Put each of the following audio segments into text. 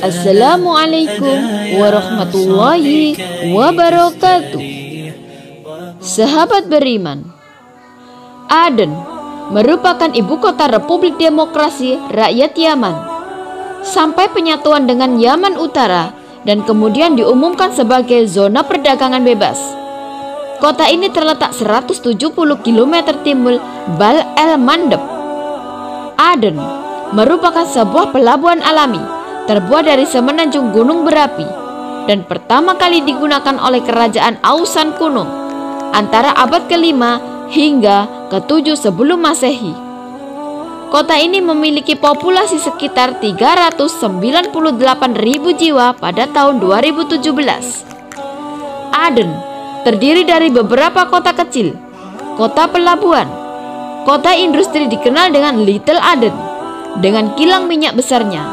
Assalamualaikum warahmatullahi wabarakatuh. Sahabat beriman, Aden merupakan ibu kota Republik Demokrasi Rakyat Yaman sampai penyatuan dengan Yaman Utara dan kemudian diumumkan sebagai zona perdagangan bebas. Kota ini terletak 170 km timur Bab el-Mandeb. Aden merupakan sebuah pelabuhan alami terbuat dari semenanjung gunung berapi dan pertama kali digunakan oleh kerajaan Ausan kuno antara abad ke-5 hingga ke-7 sebelum Masehi. Kota ini memiliki populasi sekitar 398.000 jiwa pada tahun 2017. Aden terdiri dari beberapa kota kecil, kota pelabuhan, kota industri dikenal dengan Little Aden dengan kilang minyak besarnya,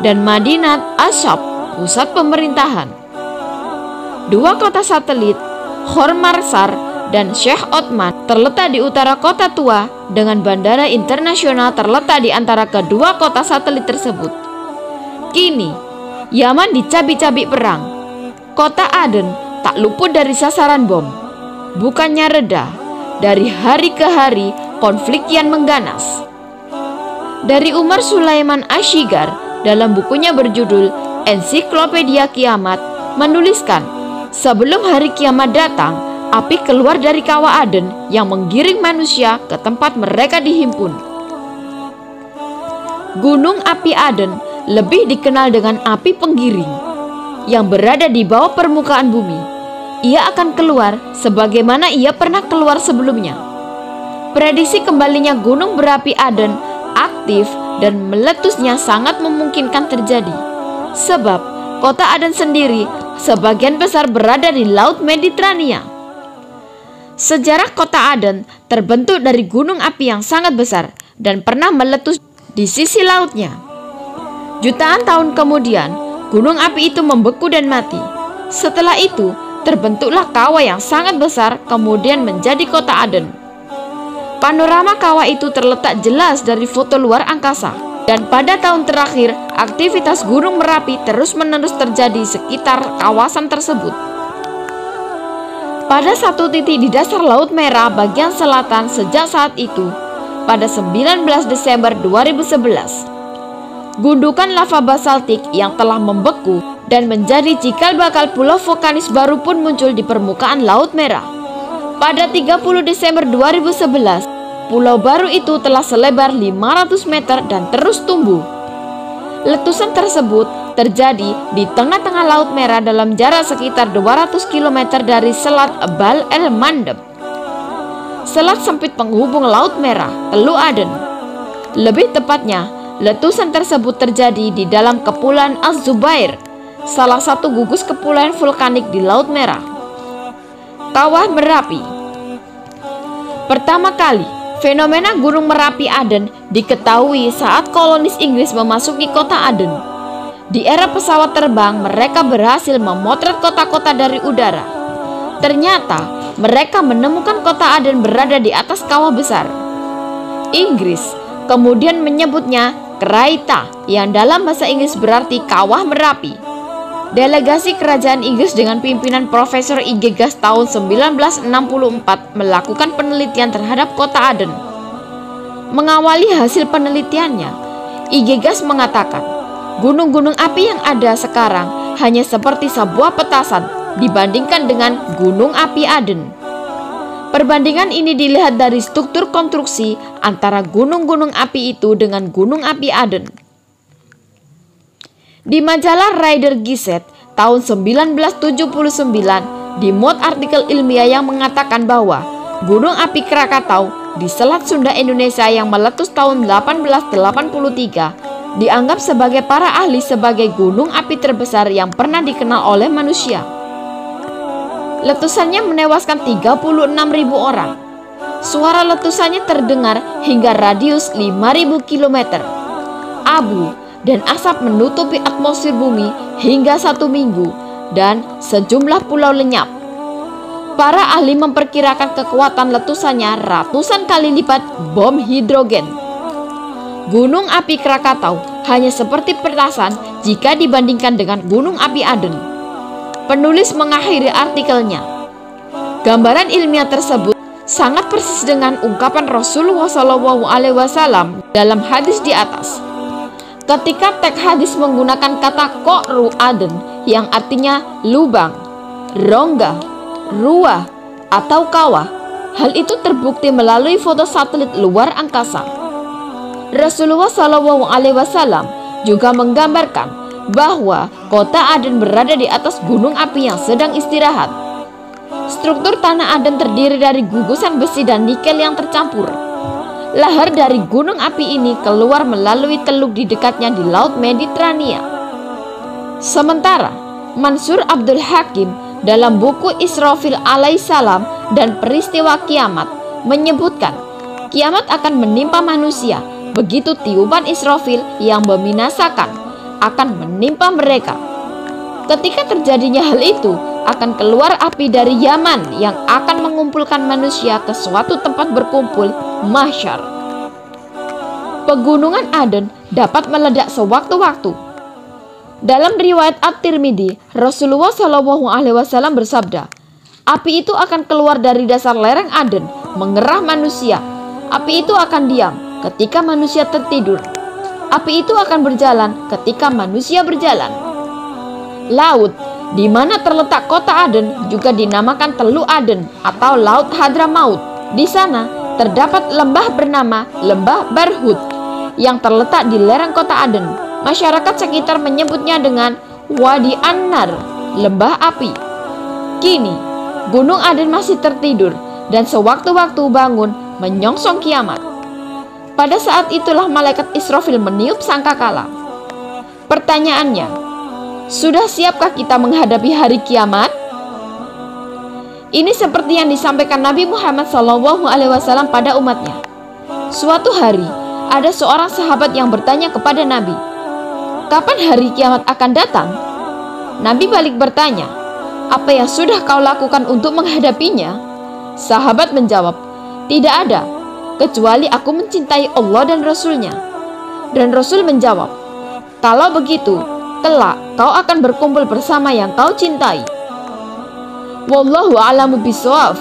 dan Madinat Ashab, pusat pemerintahan. Dua kota satelit, Khormarsar dan Sheikh Othman, terletak di utara kota tua dengan bandara internasional terletak di antara kedua kota satelit tersebut. Kini, Yaman dicabik-cabik perang. Kota Aden tak luput dari sasaran bom. Bukannya reda, dari hari ke hari konflik kian mengganas. Dari Umar Sulaiman Ashigar dalam bukunya berjudul Ensiklopedia Kiamat menuliskan, sebelum hari kiamat datang, api keluar dari kawah Aden yang menggiring manusia ke tempat mereka dihimpun. Gunung api Aden lebih dikenal dengan api penggiring yang berada di bawah permukaan bumi. Ia akan keluar sebagaimana ia pernah keluar sebelumnya. Prediksi kembalinya gunung berapi Aden aktif dan meletusnya sangat memungkinkan terjadi, sebab kota Aden sendiri sebagian besar berada di Laut Mediterania. Sejarah kota Aden terbentuk dari gunung api yang sangat besar dan pernah meletus di sisi lautnya. Jutaan tahun kemudian, gunung api itu membeku dan mati. Setelah itu, terbentuklah kawah yang sangat besar kemudian menjadi kota Aden. Panorama kawah itu terletak jelas dari foto luar angkasa. Dan pada tahun terakhir, aktivitas gunung Merapi terus-menerus terjadi sekitar kawasan tersebut. Pada satu titik di dasar Laut Merah bagian selatan sejak saat itu, pada 19 Desember 2011, gundukan lava basaltik yang telah membeku dan menjadi cikal bakal pulau vulkanis baru pun muncul di permukaan Laut Merah. Pada 30 Desember 2011, pulau baru itu telah selebar 500 meter dan terus tumbuh. Letusan tersebut terjadi di tengah-tengah Laut Merah dalam jarak sekitar 200 km dari Selat Bab el-Mandeb, selat sempit penghubung Laut Merah, Teluk Aden. Lebih tepatnya, letusan tersebut terjadi di dalam Kepulauan Az-Zubair, salah satu gugus kepulauan vulkanik di Laut Merah. Kawah Merapi. Pertama kali, fenomena Gunung Merapi Aden diketahui saat kolonis Inggris memasuki kota Aden. Di era pesawat terbang, mereka berhasil memotret kota-kota dari udara. Ternyata, mereka menemukan kota Aden berada di atas kawah besar. Inggris kemudian menyebutnya Kraita, yang dalam bahasa Inggris berarti kawah Merapi. Delegasi kerajaan Inggris dengan pimpinan Profesor Igegas tahun 1964 melakukan penelitian terhadap kota Aden. Mengawali hasil penelitiannya, Igegas mengatakan, gunung-gunung api yang ada sekarang hanya seperti sebuah petasan dibandingkan dengan gunung api Aden. Perbandingan ini dilihat dari struktur konstruksi antara gunung-gunung api itu dengan gunung api Aden. Di majalah Rider Gazette tahun 1979 dimuat artikel ilmiah yang mengatakan bahwa gunung api Krakatau di Selat Sunda Indonesia yang meletus tahun 1883 dianggap sebagai para ahli sebagai gunung api terbesar yang pernah dikenal oleh manusia. Letusannya menewaskan 36.000 orang. Suara letusannya terdengar hingga radius 5.000 km. Abu dan asap menutupi atmosfer bumi hingga 1 minggu dan sejumlah pulau lenyap. Para ahli memperkirakan kekuatan letusannya ratusan kali lipat bom hidrogen. Gunung api Krakatau hanya seperti petasan jika dibandingkan dengan gunung api Aden. Penulis mengakhiri artikelnya, gambaran ilmiah tersebut sangat persis dengan ungkapan Rasulullah SAW dalam hadis di atas. Ketika teks hadis menggunakan kata Qa'ru Aden yang artinya lubang, rongga, ruah, atau kawah, hal itu terbukti melalui foto satelit luar angkasa. Rasulullah SAW juga menggambarkan bahwa kota Aden berada di atas gunung api yang sedang istirahat. Struktur tanah Aden terdiri dari gugusan besi dan nikel yang tercampur. Lahar dari gunung api ini keluar melalui teluk di dekatnya di Laut Mediterania. Sementara Mansur Abdul Hakim dalam buku Israfil alaihissalam dan peristiwa kiamat menyebutkan kiamat akan menimpa manusia begitu tiupan Israfil yang membinasakan akan menimpa mereka. Ketika terjadinya hal itu, akan keluar api dari Yaman yang akan mengumpulkan manusia ke suatu tempat berkumpul, mahsyar. Pegunungan Aden dapat meledak sewaktu-waktu. Dalam riwayat At-Tirmidzi, Rasulullah SAW bersabda, api itu akan keluar dari dasar lereng Aden, mengerah manusia. Api itu akan diam ketika manusia tertidur. Api itu akan berjalan ketika manusia berjalan. Laut di mana terletak kota Aden juga dinamakan Teluk Aden atau Laut Hadramaut. Di sana terdapat lembah bernama Lembah Barhut yang terletak di lereng kota Aden. Masyarakat sekitar menyebutnya dengan Wadi An-Nar, lembah api. Kini, Gunung Aden masih tertidur dan sewaktu-waktu bangun menyongsong kiamat. Pada saat itulah malaikat Israfil meniup sangkakala. Pertanyaannya, sudah siapkah kita menghadapi hari kiamat? Ini seperti yang disampaikan Nabi Muhammad SAW pada umatnya. Suatu hari, ada seorang sahabat yang bertanya kepada Nabi, kapan hari kiamat akan datang? Nabi balik bertanya, apa yang sudah kau lakukan untuk menghadapinya? Sahabat menjawab, tidak ada, kecuali aku mencintai Allah dan Rasul-Nya. Dan Rasul menjawab, kalau begitu, kelak kau akan berkumpul bersama yang kau cintai. Wallahu a'lamu bishawab.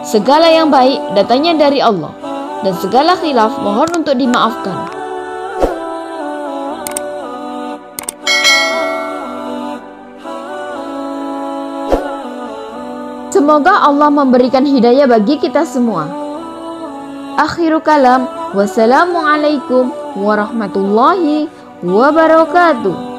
Segala yang baik datangnya dari Allah, dan segala khilaf mohon untuk dimaafkan. Semoga Allah memberikan hidayah bagi kita semua. Akhiru kalam, wassalamualaikum warahmatullahi wabarakatuh.